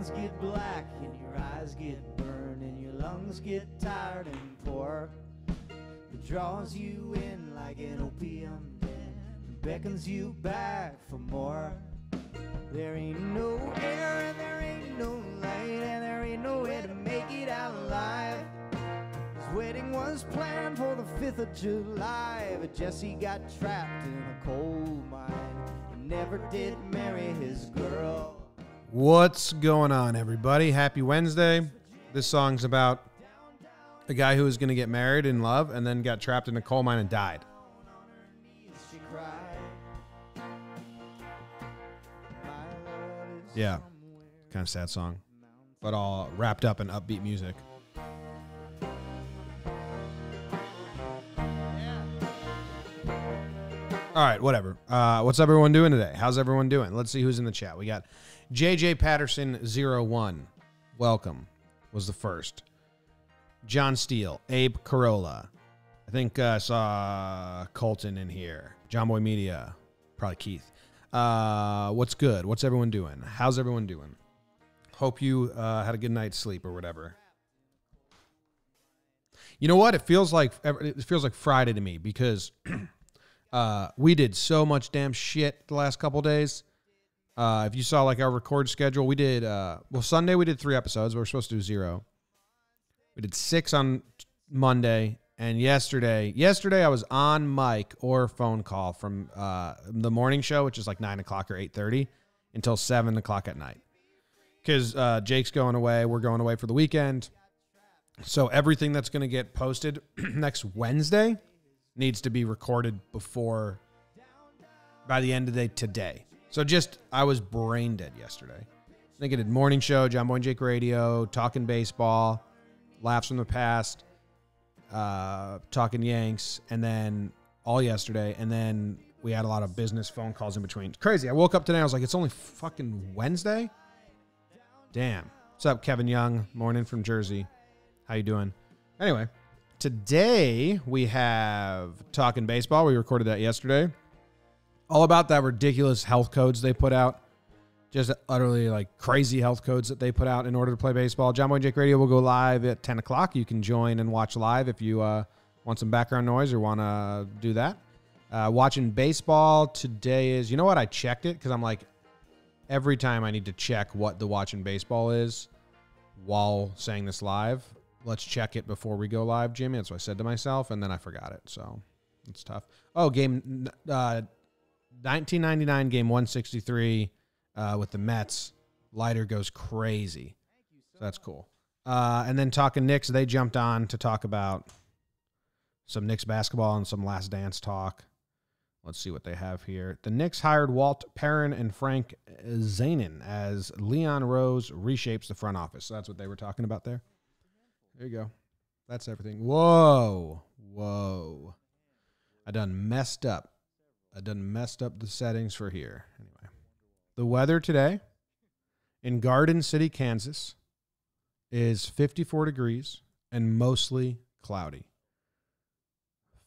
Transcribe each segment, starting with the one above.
hands get black and your eyes get burned and your lungs get tired and poor. It draws you in like an opium den and beckons you back for more. There ain't no air and there ain't no light and there ain't no way to make it out alive. His wedding was planned for the 5th of July, but Jesse got trapped in a coal mine and never did marry his girl. What's going on, everybody? Happy Wednesday. This song's about a guy who was going to get married in love and then got trapped in a coal mine and died. Yeah, kind of sad song, but all wrapped up in upbeat music. All right, whatever. What's everyone doing today? How's everyone doing? Let's see who's in the chat. We got JJ Patterson 01. Welcome. Was the first. John Steele. Abe Corolla. I think I saw Colton in here. John Boy Media. Probably Keith. What's good? What's everyone doing? How's everyone doing? Hope you had a good night's sleep or whatever. You know what? It feels like Friday to me because we did so much damn shit the last couple days. If you saw like our record schedule, we did Sunday we did 3 episodes. We were supposed to do 0. We did 6 on Monday. And yesterday I was on mic or phone call from the morning show, which is like 9 o'clock or 8:30 until 7 o'clock at night. Because Jake's going away. We're going away for the weekend. So everything that's going to get posted next Wednesday needs to be recorded by the end of the day today. So I was brain dead yesterday. I think I did morning show, John Boy and Jake Radio, talking baseball, laughs from the past, talking Yanks, and then all yesterday, and then we had a lot of business phone calls in between. It's crazy. I woke up today, I was like, it's only fucking Wednesday? Damn. What's up, Kevin Young? Morning from Jersey. How you doing? Anyway, today we have Talking Baseball. We recorded that yesterday. All about that ridiculous health codes they put out. Just utterly like crazy health codes that they put out in order to play baseball. John Boy and Jake Radio will go live at 10 o'clock. You can join and watch live if you want some background noise or want to do that. Watching baseball today is, you know what? I checked it because I'm like, every time I need to check what the watching baseball is while saying this live, let's check it before we go live, Jimmy. That's what I said to myself, and then I forgot it. So it's tough. Oh, game 1999, game 163. With the Mets, Leiter goes crazy. So that's cool. And then talking Knicks, they jumped on to talk about some Knicks basketball and some Last Dance talk. Let's see what they have here. The Knicks hired Walt Perrin and Frank Zanin as Leon Rose reshapes the front office. So that's what they were talking about there. There you go. That's everything. Whoa. I done messed up the settings for here. Anyway. The weather today in Garden City, Kansas, is 54 degrees and mostly cloudy.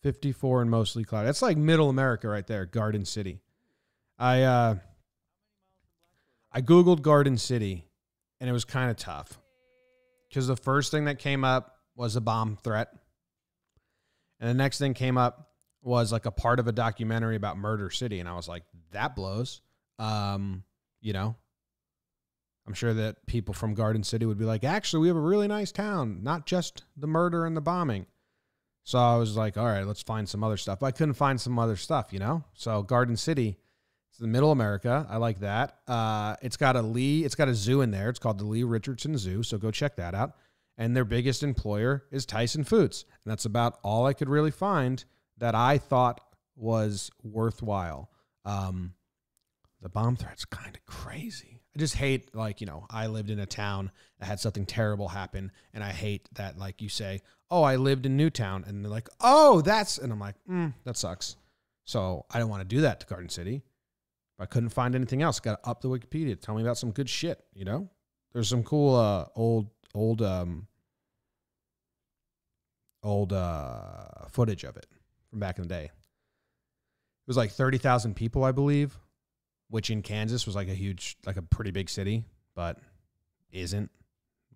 54 and mostly cloudy. That's like middle America right there, Garden City. I Googled Garden City, and it was kind of tough because the first thing that came up was a bomb threat. And the next thing came up was like a part of a documentary about Murder City, and I was like, that blows. You know, I'm sure that people from Garden City would be like, actually, we have a really nice town, not just the murder and the bombing. So I was like, all right, let's find some other stuff. But I couldn't find some other stuff, you know? So Garden City, it's the middle America. I like that. It's got a zoo in there. It's called the Lee Richardson Zoo. So go check that out. And their biggest employer is Tyson Foods. And that's about all I could really find that I thought was worthwhile. The bomb threat's kind of crazy. I just hate, like, you know, I lived in a town that had something terrible happen, and I hate that, like, you say, oh, I lived in Newtown, and they're like, oh, and I'm like, that sucks. So I didn't want to do that to Garden City. But I couldn't find anything else. Got to up the Wikipedia to tell me about some good shit, you know? There's some cool old footage of it from back in the day. It was like 30,000 people, I believe, which in Kansas was like a pretty big city, but isn't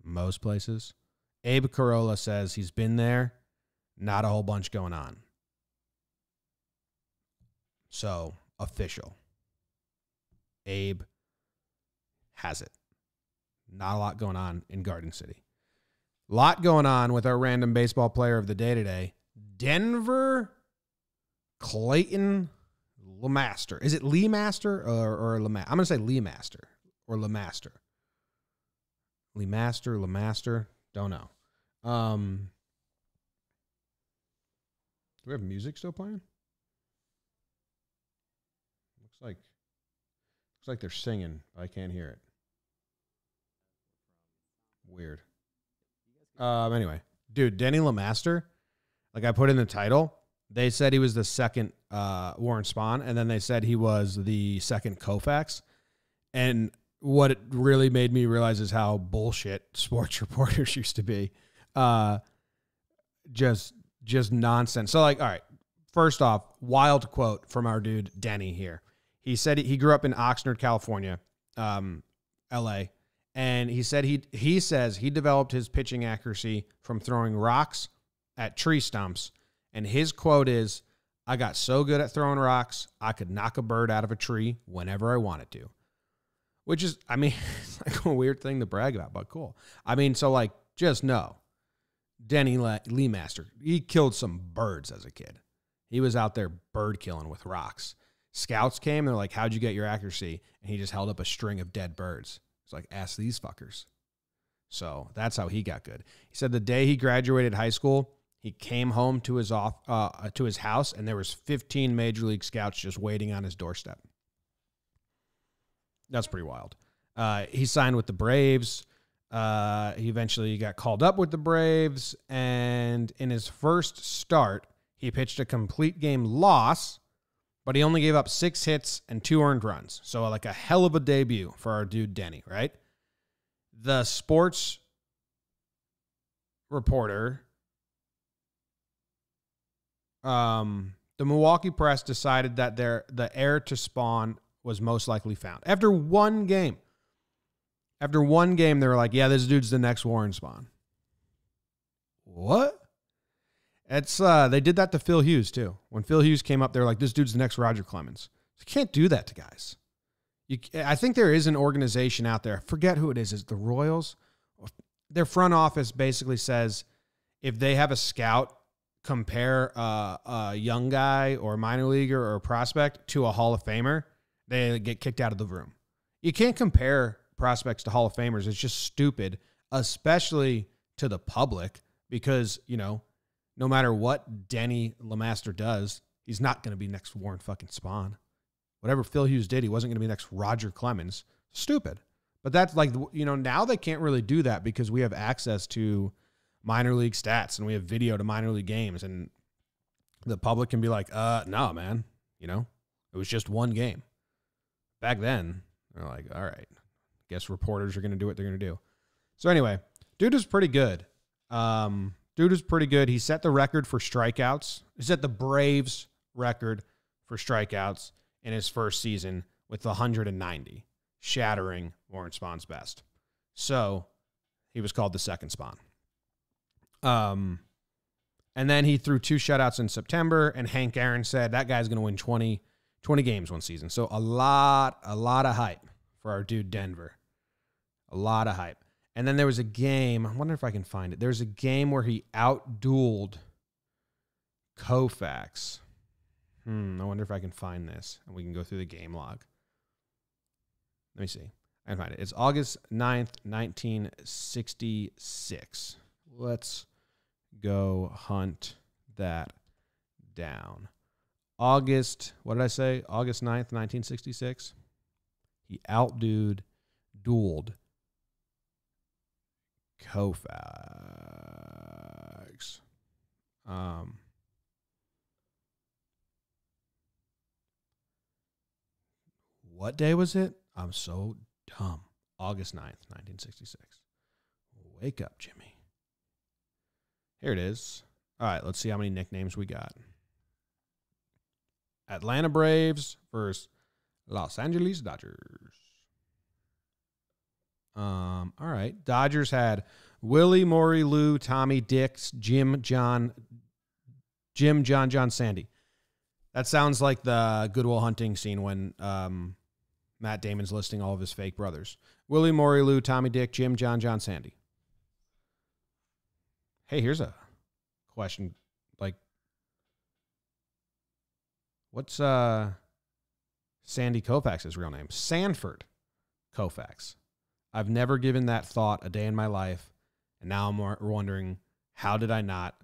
most places. Abe Carolla says he's been there, not a whole bunch going on. So, official. Abe has it. Not a lot going on in Garden City. Lot going on with our random baseball player of the day today. Denver Clayton Lemaster. Is it Lemaster or Lemaster? I'm going to say Lemaster or Lemaster. Lemaster. Don't know. Do we have music still playing? Looks like they're singing. I can't hear it. Weird. Anyway, dude, Denny Lemaster, like I put in the title, they said he was the second Warren Spahn, and then they said he was the second Koufax. And what it really made me realize is how bullshit sports reporters used to be. Just nonsense. So, like, all right, first off, wild quote from our dude Denny here. He said he grew up in Oxnard, California, LA. And he said he says he developed his pitching accuracy from throwing rocks at tree stumps. And his quote is, "I got so good at throwing rocks, I could knock a bird out of a tree whenever I wanted to." Which is, I mean, it's like a weird thing to brag about, but cool. I mean, so like, just know, Denny Lemaster, he killed some birds as a kid. He was out there bird killing with rocks. Scouts came, they're like, "How'd you get your accuracy?" And he just held up a string of dead birds. Like, ask these fuckers. So that's how he got good. He said the day he graduated high school, he came home to his house, and there was 15 Major League Scouts just waiting on his doorstep. That's pretty wild. He signed with the Braves. He eventually got called up with the Braves, and in his first start, he pitched a complete game loss, but he only gave up 6 hits and 2 earned runs. So like a hell of a debut for our dude Denny, right? The sports reporter, the Milwaukee Press decided that the heir to Spahn was most likely found. After one game, they were like, "Yeah, this dude's the next Warren Spahn." What? It's they did that to Phil Hughes too. When Phil Hughes came up, they were like, "This dude's the next Roger Clemens." You can't do that to guys. I think there is an organization out there. I forget who it is. Is it the Royals? Their front office basically says if they have a scout compare a young guy or a minor leaguer or a prospect to a Hall of Famer, they get kicked out of the room. You can't compare prospects to Hall of Famers. It's just stupid, especially to the public, because, you know, no matter what Denny Lemaster does, he's not going to be next Warren fucking Spahn. Whatever Phil Hughes did, he wasn't going to be next Roger Clemens. Stupid. But that's like, you know, now they can't really do that because we have access to minor league stats and we have video to minor league games, and the public can be like, no, man, you know, it was just one game. Back then, they're like, all right, guess reporters are going to do what they're going to do. So anyway, dude is pretty good. He set the record for strikeouts. He set the Braves record for strikeouts in his first season with 190, shattering Warren Spahn's best. So he was called the second Spahn. And then he threw 2 shutouts in September, and Hank Aaron said that guy's going to win 20 games one season. So a lot of hype for our dude Denver. A lot of hype. And then there was a game, I wonder if I can find it. There's a game where he outdueled Koufax. I wonder if I can find this, and we can go through the game log. Let me see. I can find it. It's August 9th, 1966. Let's go hunt that down. August 9th, 1966. He outdueled Koufax. What day was it? I'm so dumb. August 9th, 1966. Wake up, Jimmy. Here it is. All right, let's see how many nicknames we got. Atlanta Braves versus Los Angeles Dodgers. All right. Dodgers had Willie, Maury, Lou, Tommy, Dix, Jim, John, Sandy. That sounds like the Good Will Hunting scene when Matt Damon's listing all of his fake brothers. Willie, Maury, Lou, Tommy, Dick, Jim, John, Sandy. Hey, here's a question. Like, what's Sandy Koufax's real name? Sanford Koufax. I've never given that thought a day in my life, and now I'm wondering, how did I not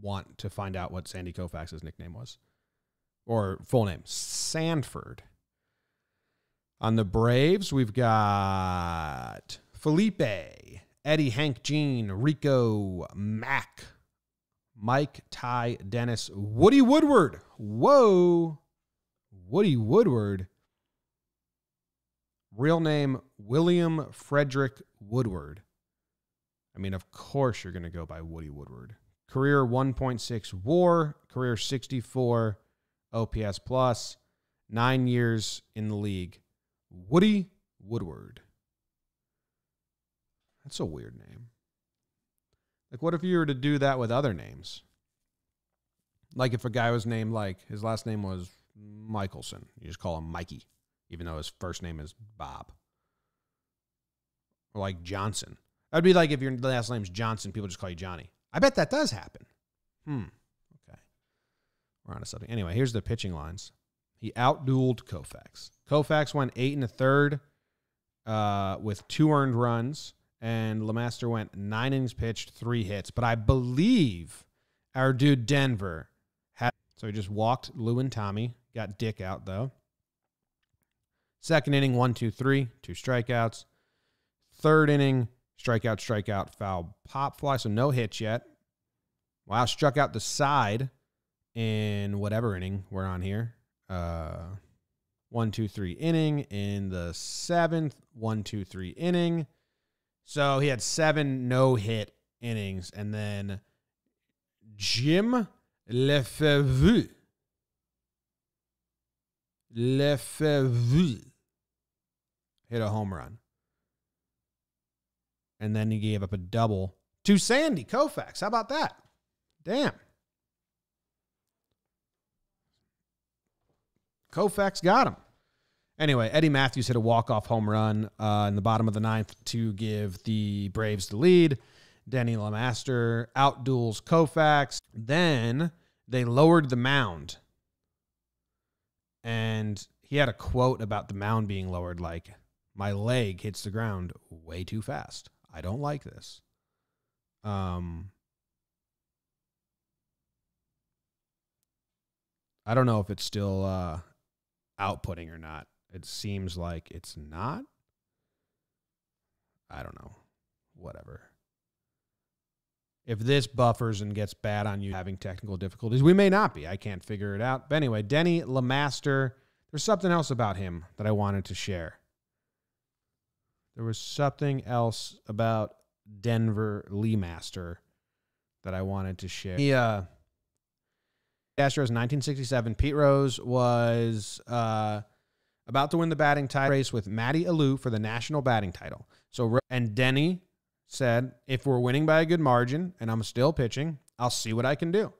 want to find out what Sandy Koufax's nickname was? Or full name. Sanford. On the Braves, we've got Felipe, Eddie, Hank, Gene, Rico, Mac, Mike, Ty, Dennis, Woody Woodward. Whoa. Woody Woodward. Real name, William Frederick Woodward. I mean, of course you're going to go by Woody Woodward. Career 1.6 WAR, career 64 OPS plus, 9 years in the league. Woody Woodward. That's a weird name. Like, what if you were to do that with other names? Like if a guy was named, like, his last name was Michelson. You just call him Mikey, even though his first name is Bob. Or like Johnson. That'd be like if your last name's Johnson, people just call you Johnny. I bet that does happen. Okay. We're on to something. Anyway, here's the pitching lines. He outdueled Koufax. Koufax went 8 1/3 with 2 earned runs, and Lemaster went 9 innings pitched, 3 hits. But I believe our dude Denver had, so he just walked Lou and Tommy, got Dick out though. Second inning, 1-2-3, 2 strikeouts. Third inning, strikeout, foul, pop fly, so no hits yet. Wow, struck out the side in whatever inning we're on here. 1-2-3 inning in the 7th, 1-2-3 inning. So he had 7 no-hit innings, and then Jim Lefebvre hit a home run. And then he gave up a double to Sandy Koufax. How about that? Damn. Koufax got him. Anyway, Eddie Matthews hit a walk-off home run in the bottom of the 9th to give the Braves the lead. Denny Lemaster outduels Koufax. Then they lowered the mound. And he had a quote about the mound being lowered like, "My leg hits the ground way too fast. I don't like this." I don't know if it's still outputting or not. It seems like it's not. I don't know. Whatever. If this buffers and gets bad on you having technical difficulties, we may not be. I can't figure it out. But anyway, Denny Lemaster. There's something else about him that I wanted to share. There was something else about Denver Lemaster that I wanted to share. He, Astros 1967. Pete Rose was about to win the batting title race with Matty Alou for the national batting title. And Denny said, if we're winning by a good margin and I'm still pitching, I'll see what I can do.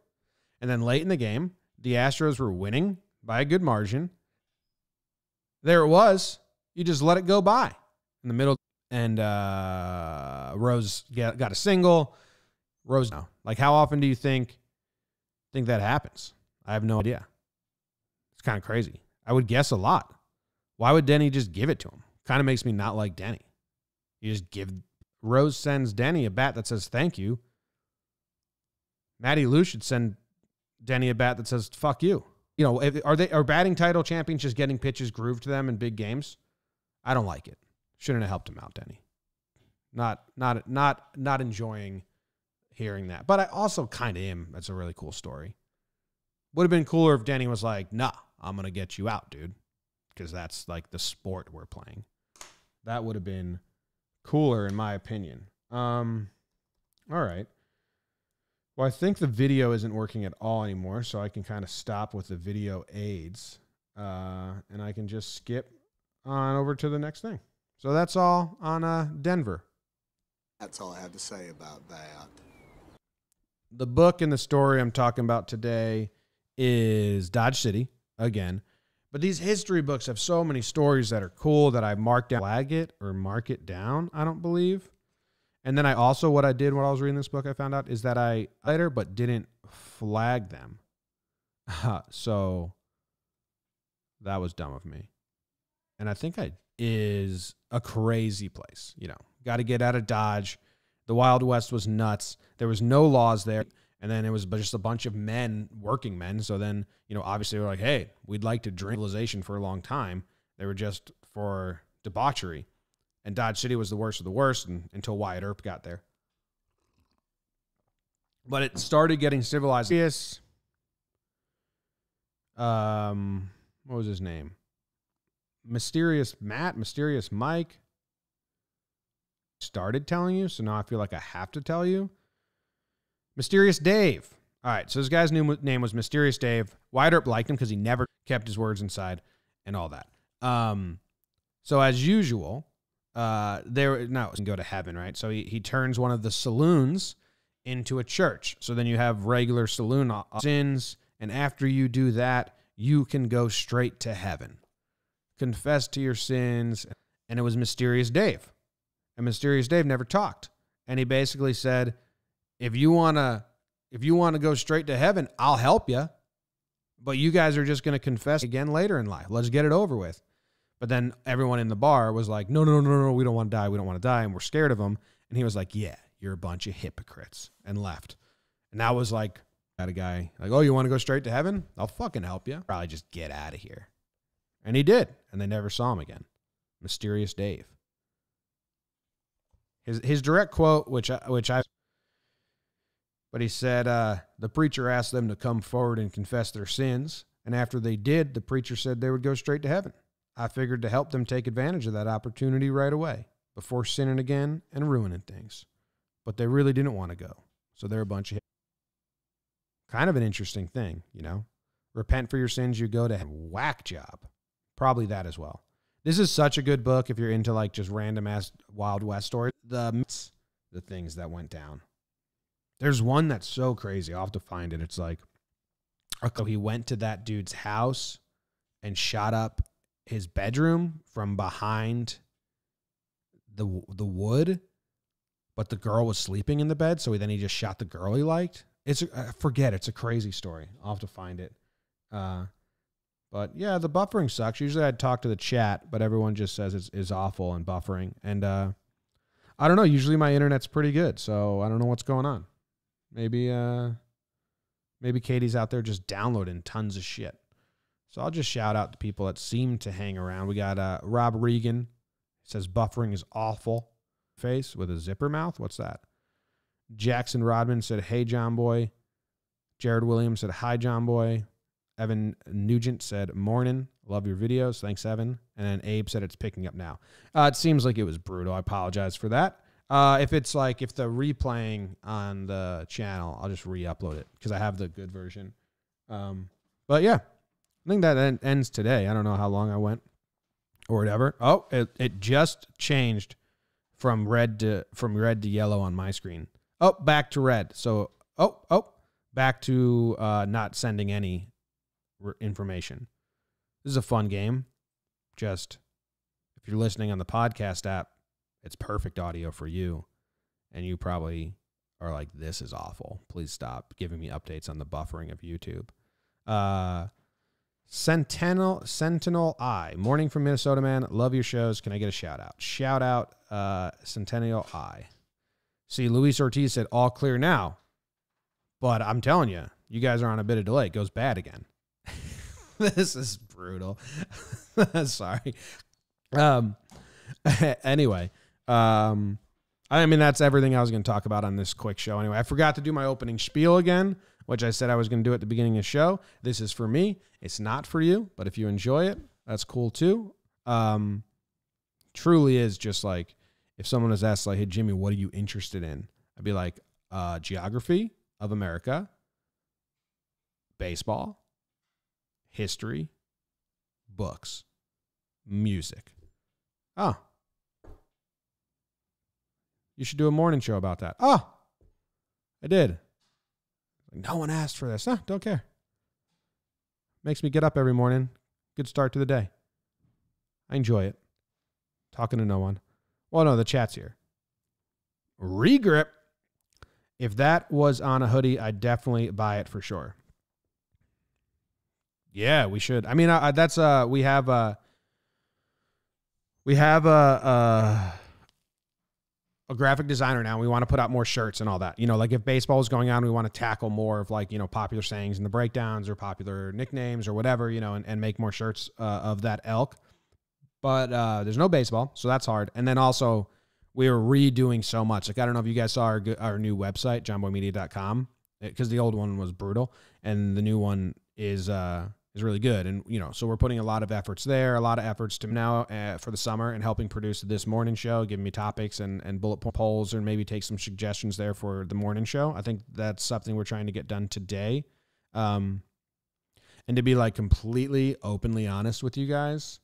And then late in the game, the Astros were winning by a good margin. There it was. You just let it go by in the middle. And Rose got a single. Rose, no. Like, how often do you think that happens? I have no idea. It's kind of crazy. I would guess a lot. Why would Denny just give it to him? Kind of makes me not like Denny. You just give. Rose sends Denny a bat that says thank you. Matty Lou should send Denny a bat that says fuck you. You know, are batting title champions just getting pitches grooved to them in big games? I don't like it. Shouldn't have helped him out, Denny. Not enjoying hearing that. But I also kind of am. That's a really cool story. Would have been cooler if Denny was like, nah, I'm going to get you out, dude. Because that's like the sport we're playing. That would have been cooler in my opinion. All right. Well, I think the video isn't working at all anymore, so I can kind of stop with the video aids. And I can just skip on over to the next thing. So that's all on Denver. That's all I have to say about that. The book and the story I'm talking about today is Dodge City, again. But these history books have so many stories that are cool that I marked down, flag it or mark it down, I don't believe. And then I also, what I did while I was reading this book, I found out is that I later, but didn't flag them. So that was dumb of me. And I think is a crazy place. You know, got to get out of Dodge. The Wild West was nuts. There was no laws there. And then it was just a bunch of men, working men. So then, you know, obviously they were like, hey, we'd like to drink civilization for a long time. They were just for debauchery. And Dodge City was the worst of the worst until Wyatt Earp got there. But it started getting civilized. What was his name? Mysterious Matt, Mysterious Mike started telling you, so now I feel like I have to tell you. Mysterious Dave. All right, so this guy's new name was Mysterious Dave. Wyatt Earp liked him because he never kept his words inside and all that. So as usual, can go to heaven, right? So he turns one of the saloons into a church. So then you have regular saloon sins, and after you do that, you can go straight to heaven. Confess to your sins, and it was Mysterious Dave. And Mysterious Dave never talked. And he basically said, if you want to go straight to heaven, I'll help you. But you guys are just going to confess again later in life. Let's get it over with. But then everyone in the bar was like, no, we don't want to die. We don't want to die. And we're scared of him. And he was like, yeah, you're a bunch of hypocrites, and left. And that was like, had a guy like, oh, you want to go straight to heaven? I'll fucking help you. Probably just get out of here. And he did. And they never saw him again. Mysterious Dave. His direct quote, but he said, the preacher asked them to come forward and confess their sins. And after they did, the preacher said they would go straight to heaven. I figured to help them take advantage of that opportunity right away before sinning again and ruining things. But they really didn't want to go. So they're a bunch of kind of an interesting thing, you know. Repent for your sins, you go to heaven. Whack job. Probably that as well. This is such a good book if you're into like just random ass Wild West stories. The things that went down. There's one that's so crazy. I'll have to find it. It's like, he went to that dude's house and shot up his bedroom from behind the wood, but the girl was sleeping in the bed, so then he just shot the girl he liked. I forget. It's a crazy story. I'll have to find it. But yeah, the buffering sucks. Usually I'd talk to the chat, but everyone just says it's awful and buffering. And I don't know. Usually my internet's pretty good, so I don't know what's going on. Maybe Katie's out there just downloading tons of shit. So I'll just shout out the people that seem to hang around. We got Rob Regan. Says buffering is awful. Face with a zipper mouth. What's that? Jackson Rodman said, hey, John Boy. Jared Williams said, hi, John Boy. Evan Nugent said, morning. Love your videos. Thanks, Evan. And then Abe said it's picking up now. It seems like it was brutal. I apologize for that. If the replaying on the channel, I'll just re-upload it because I have the good version. But yeah, I think that ends today. I don't know how long I went or whatever. Oh, it just changed from red to yellow on my screen. Oh, back to red. So, back to not sending any information. This is a fun game. Just if you're listening on the podcast app, it's perfect audio for you. And you probably are like, this is awful. Please stop giving me updates on the buffering of YouTube. Sentinel Eye. Morning from Minnesota, man. Love your shows. Can I get a shout out? Shout out Centennial Eye. See, Luis Ortiz said all clear now. But I'm telling you, you guys are on a bit of delay. It goes bad again. This is brutal. Sorry. Anyway, I mean, that's everything I was going to talk about on this quick show. Anyway, I forgot to do my opening spiel again, which I said I was going to do at the beginning of the show. This is for me. It's not for you, but if you enjoy it, that's cool too. Truly is just like, if someone was asked like, hey, Jimmy, what are you interested in? I'd be like, geography of America, baseball, history, books, music. Oh, You should do a morning show about that. Oh, I did. No one asked for this. Don't care. Makes me get up every morning. Good start to the day. I enjoy it. Talking to no one. Well, no, the chat's here. Regrip. If that was on a hoodie, I'd definitely buy it for sure. Yeah, we should. I mean, that's we have a graphic designer now. We want to put out more shirts and all that. You know, like if baseball is going on, we want to tackle more of like, you know, popular sayings in the breakdowns or popular nicknames or whatever, you know, and make more shirts of that ilk. But there's no baseball, so that's hard. And then also we were redoing so much. Like, I don't know if you guys saw our new website, johnboymedia.com, because the old one was brutal and the new one is really good. And, you know, so we're putting a lot of efforts there, a lot of efforts to now for the summer and helping produce this morning show, giving me topics and bullet polls, or maybe take some suggestions there for the morning show. I think that's something we're trying to get done today. And to be like completely openly honest with you guys,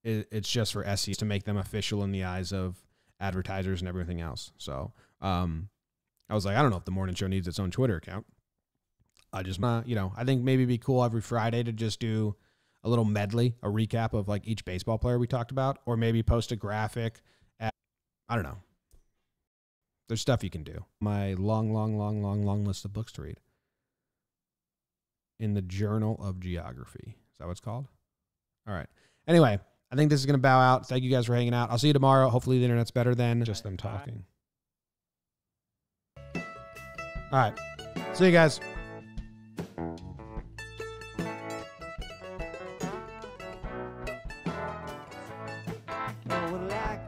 it's just for SEs to make them official in the eyes of advertisers and everything else. So I was like, I don't know if the morning show needs its own Twitter account. I just, you know, I think maybe it'd be cool every Friday to just do a little medley, a recap of like each baseball player we talked about, or maybe post a graphic. I don't know. There's stuff you can do. My long list of books to read. In the Journal of Geography. Is that what it's called? All right. Anyway, I think this is going to bow out. Thank you guys for hanging out. I'll see you tomorrow. Hopefully the internet's better than just them talking. All right. See you guys.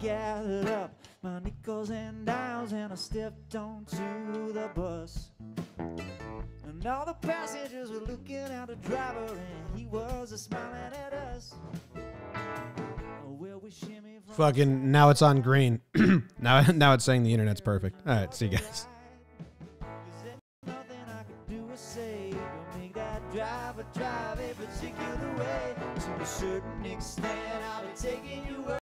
Gathered up my nickels and dimes and I stepped onto the bus, and all the passengers were looking at the driver and he was smiling at us. Well, we shimmy from Fucking now it's on green. now it's saying the internet's perfect. All right, see you guys. nothing I could do or say to make that driver drive a particular way. To a certain extent, I'll be taking you